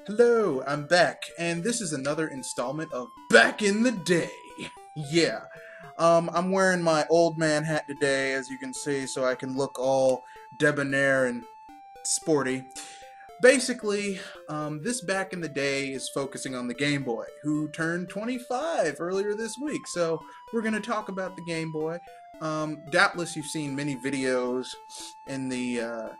Hello, I'm back, and this is another installment of Back in the Day. Yeah. I'm wearing my old man hat today, as you can see, so I can look all debonair and sporty. Basically, this Back in the Day is focusing on the Game Boy, who turned 25 earlier this week, so we're going to talk about the Game Boy. Doubtless you've seen many videos in the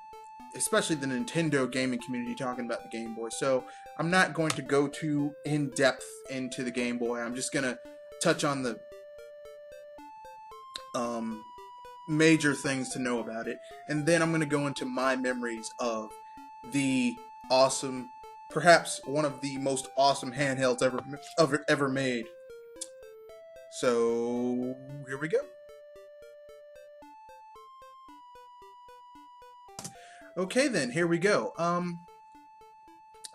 especially the Nintendo gaming community talking about the Game Boy. So I'm not going to go too in depth into the Game Boy. I'm just gonna touch on the um, major things to know about it, and then I'm gonna go into my memories of the awesome, perhaps one of the most awesome handhelds ever made. So here we go. Okay then, here we go.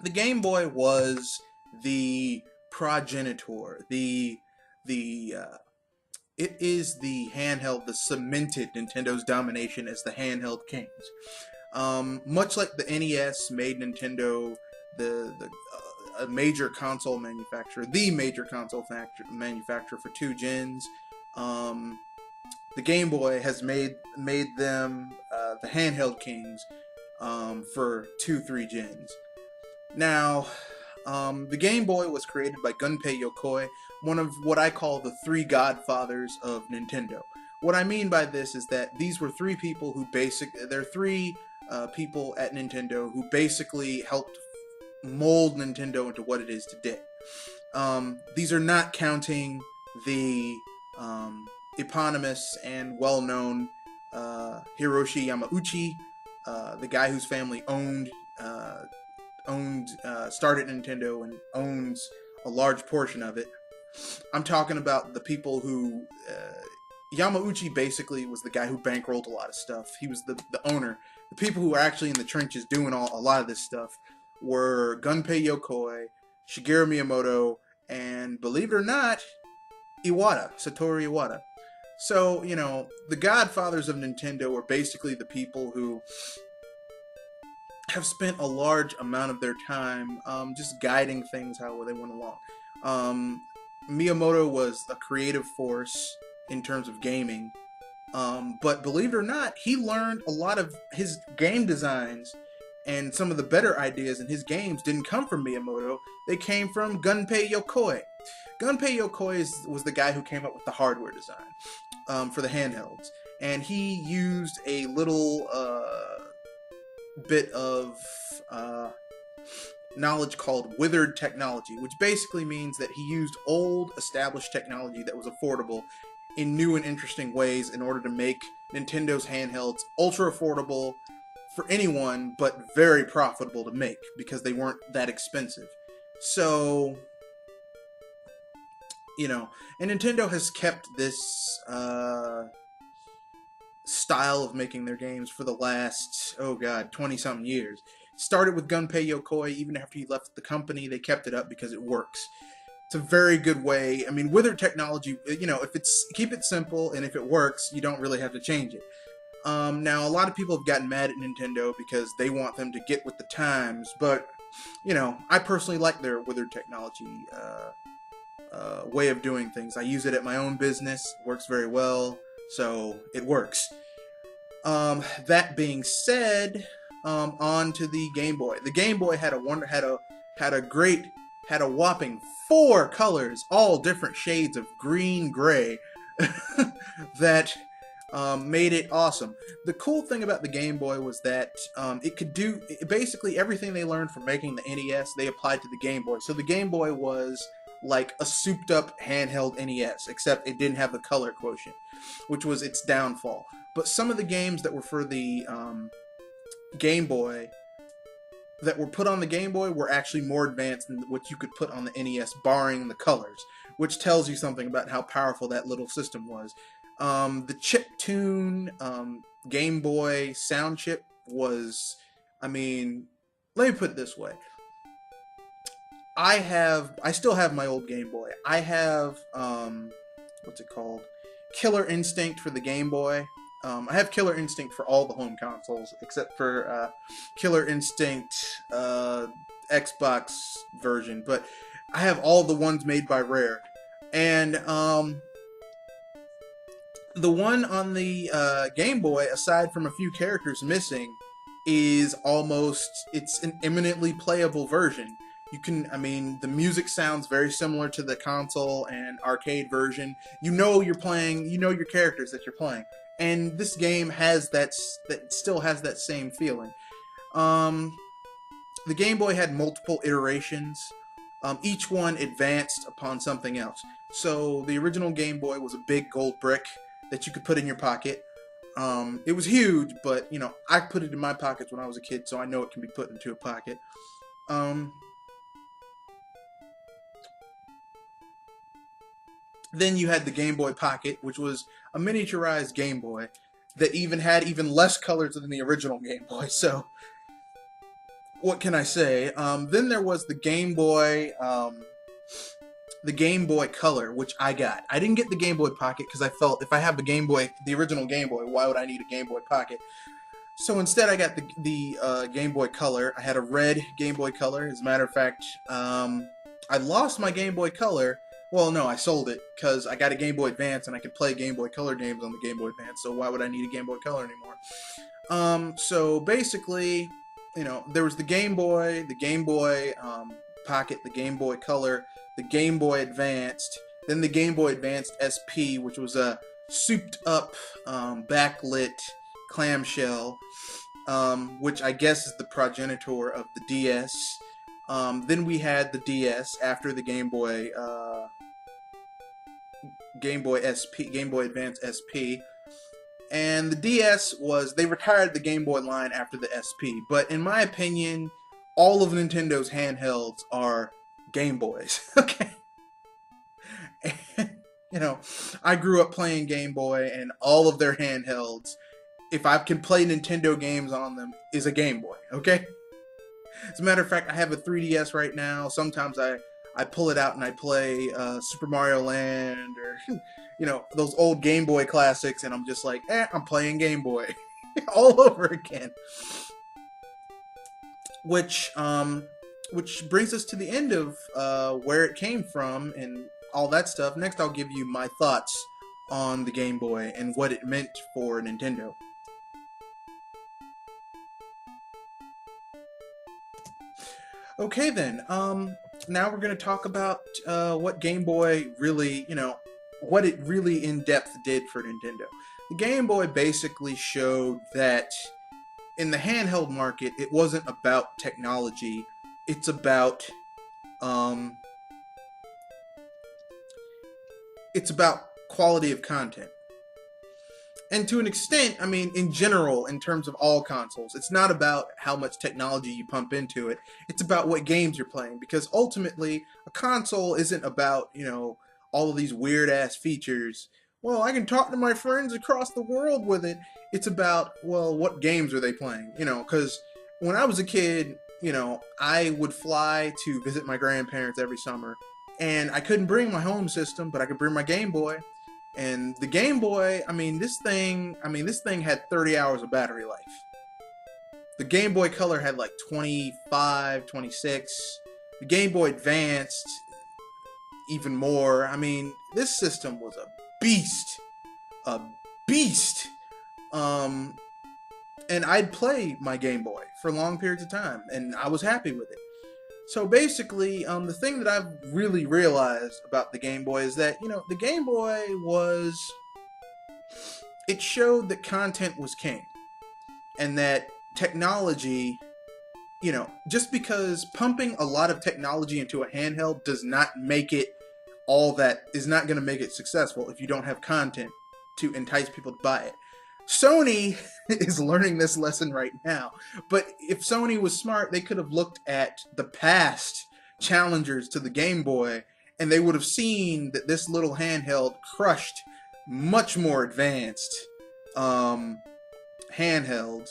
The Game Boy was the progenitor, the it is the handheld that cemented Nintendo's domination as the handheld kings. Much like the NES made Nintendo a major console manufacturer, the major console manufacturer for two gens. The Game Boy has made them the handheld kings for 2-3 gens. Now, the Game Boy was created by Gunpei Yokoi, one of what I call the three godfathers of Nintendo. What I mean by this is that these were three people who they're three people at Nintendo who basically helped mold Nintendo into what it is today. These are not counting the eponymous and well-known Hiroshi Yamauchi, the guy whose family started Nintendo and owns a large portion of it. I'm talking about the people who Yamauchi basically was the guy who bankrolled a lot of stuff. He was the owner. The people who were actually in the trenches doing a lot of this stuff were Gunpei Yokoi, Shigeru Miyamoto, and believe it or not, Satoru Iwata. So, you know, the godfathers of Nintendo were basically the people who have spent a large amount of their time just guiding things how they went along. Miyamoto was a creative force in terms of gaming, but believe it or not, he learned a lot of his game designs and some of the better ideas in his games didn't come from Miyamoto. They came from Gunpei Yokoi. Gunpei Yokoi was the guy who came up with the hardware design for the handhelds, and he used a little bit of knowledge called withered technology, which basically means that he used old established technology that was affordable in new and interesting ways in order to make Nintendo's handhelds ultra affordable for anyone, but very profitable to make because they weren't that expensive. So, you know, and Nintendo has kept this style of making their games for the last, 20-something years. Started with Gunpei Yokoi. Even after he left the company, they kept it up because it works. It's a very good way. I mean, withered technology, you know, keep it simple, and if it works, you don't really have to change it. Now, a lot of people have gotten mad at Nintendo because they want them to get with the times, but, you know, I personally like their withered technology way of doing things. I use it at my own business. It works very well, so it works. That being said, on to the Game Boy. The Game Boy had a whopping 4 colors, all different shades of green, gray, that made it awesome. The cool thing about the Game Boy was that it could do basically everything they learned from making the NES, they applied to the Game Boy. So the Game Boy was like a souped up handheld NES, except it didn't have the color quotient, which was its downfall. But some of the games that were for the Game Boy, that were put on the Game Boy, were actually more advanced than what you could put on the NES, barring the colors, which tells you something about how powerful that little system was. The chiptune Game Boy sound chip was, I mean, let me put it this way. I still have my old Game Boy. I have, what's it called? Killer Instinct for the Game Boy. I have Killer Instinct for all the home consoles, except for Killer Instinct Xbox version, but I have all the ones made by Rare. And the one on the Game Boy, aside from a few characters missing, is it's an eminently playable version. You can, I mean, the music sounds very similar to the console and arcade version. You know you're playing, you know your characters that you're playing. And this game has that still has that same feeling. The Game Boy had multiple iterations. Each one advanced upon something else. So the original Game Boy was a big gold brick that you could put in your pocket. It was huge, but, you know, I put it in my pockets when I was a kid, so I know it can be put into a pocket. Then you had the Game Boy Pocket, which was a miniaturized Game Boy that had even less colors than the original Game Boy. So, what can I say? Then there was the Game Boy Color, which I got. I didn't get the Game Boy Pocket because I felt if I have the original Game Boy, why would I need a Game Boy Pocket? So instead, I got the Game Boy Color. I had a red Game Boy Color. As a matter of fact, I lost my Game Boy Color. Well, no, I sold it because I got a Game Boy Advance and I could play Game Boy Color games on the Game Boy Advance. So why would I need a Game Boy Color anymore? So basically, you know, there was the Game Boy Pocket, the Game Boy Color, the Game Boy Advanced, then the Game Boy Advanced SP, which was a souped-up, backlit clamshell, which I guess is the progenitor of the DS. Then we had the DS after the Game Boy Advance SP. And the DS they retired the Game Boy line after the SP. But in my opinion, all of Nintendo's handhelds are Game Boys. Okay? And, you know, I grew up playing Game Boy, and all of their handhelds, if I can play Nintendo games on them, is a Game Boy. Okay? As a matter of fact, I have a 3DS right now. Sometimes I pull it out and I play Super Mario Land or, you know, those old Game Boy classics, and I'm just like, I'm playing Game Boy all over again. Which brings us to the end of where it came from and all that stuff. Next, I'll give you my thoughts on the Game Boy and what it meant for Nintendo. Okay then, now we're going to talk about what Game Boy really, you know, what it really in depth did for Nintendo. The Game Boy basically showed that in the handheld market, it wasn't about technology, it's about quality of content. And to an extent, I mean, in general, in terms of all consoles, it's not about how much technology you pump into it. It's about what games you're playing. Because ultimately, a console isn't about, you know, all of these weird-ass features. Well, I can talk to my friends across the world with it. It's about, well, what games are they playing? You know, because when I was a kid, you know, I would fly to visit my grandparents every summer. And I couldn't bring my home system, but I could bring my Game Boy. And the Game Boy, this thing had 30 hours of battery life. The Game Boy Color had like 25, 26. The Game Boy Advanced, even more. I mean, this system was a beast. A beast. And I'd play my Game Boy for long periods of time, and I was happy with it. So basically, the thing that I've really realized about the Game Boy is that, you know, the Game Boy it showed that content was king. And that technology, you know, just because pumping a lot of technology into a handheld does not make it is not going to make it successful if you don't have content to entice people to buy it. Sony is learning this lesson right now. But if Sony was smart, they could have looked at the past challengers to the Game Boy, and they would have seen that this little handheld crushed much more advanced handhelds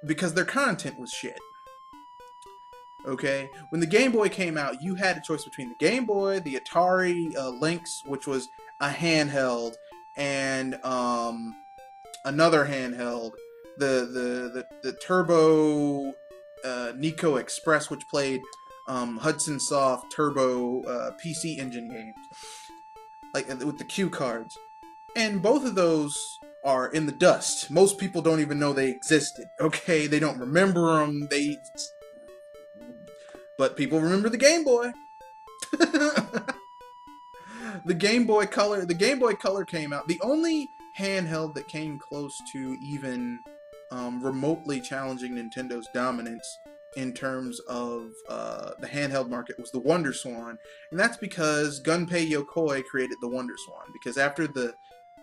because their content was shit. Okay? When the Game Boy came out, you had a choice between the Game Boy, the Atari Lynx, which was a handheld, and another handheld, the Turbo Nico Express, which played Hudson Soft Turbo PC Engine games, like with the cue cards. And both of those are in the dust. Most people don't even know they existed. Okay, they don't remember them. But people remember the Game Boy. The Game Boy Color. The Game Boy Color came out. The only handheld that came close to even remotely challenging Nintendo's dominance in terms of the handheld market was the Wonder Swan, and that's because Gunpei Yokoi created the Wonder Swan. Because after the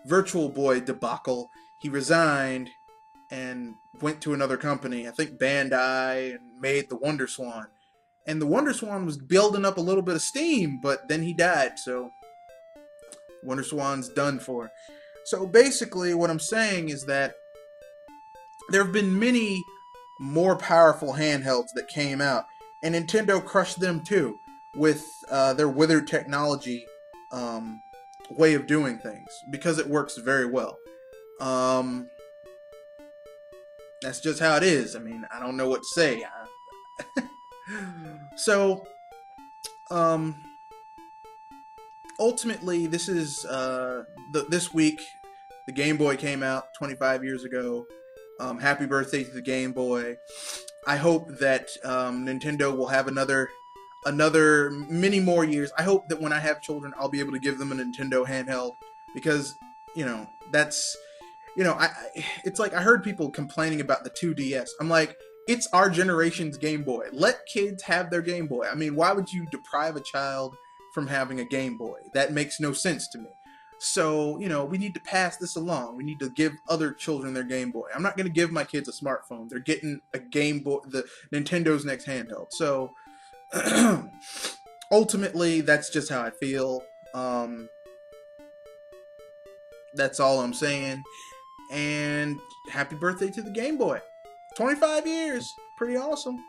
Virtual Boy debacle, he resigned and went to another company, I think Bandai, and made the Wonder Swan. And the Wonder Swan was building up a little bit of steam, but then he died, so Wonder Swan's done for. So basically what I'm saying is that there have been many more powerful handhelds that came out, and Nintendo crushed them too with their withered technology way of doing things, because it works very well. That's just how it is. I mean, I don't know what to say. So, ultimately, this is this week. The Game Boy came out 25 years ago. Happy birthday to the Game Boy. I hope that Nintendo will have another many more years. I hope that when I have children, I'll be able to give them a Nintendo handheld, because, that's, it's like I heard people complaining about the 2DS. I'm like, it's our generation's Game Boy. Let kids have their Game Boy. I mean, why would you deprive a child from having a Game Boy? That makes no sense to me. So, we need to pass this along. We need to give other children their Game Boy. I'm not going to give my kids a smartphone. They're getting a Game Boy, the Nintendo's next handheld. So, ultimately, that's just how I feel. That's all I'm saying. And happy birthday to the Game Boy. 25 years. Pretty awesome.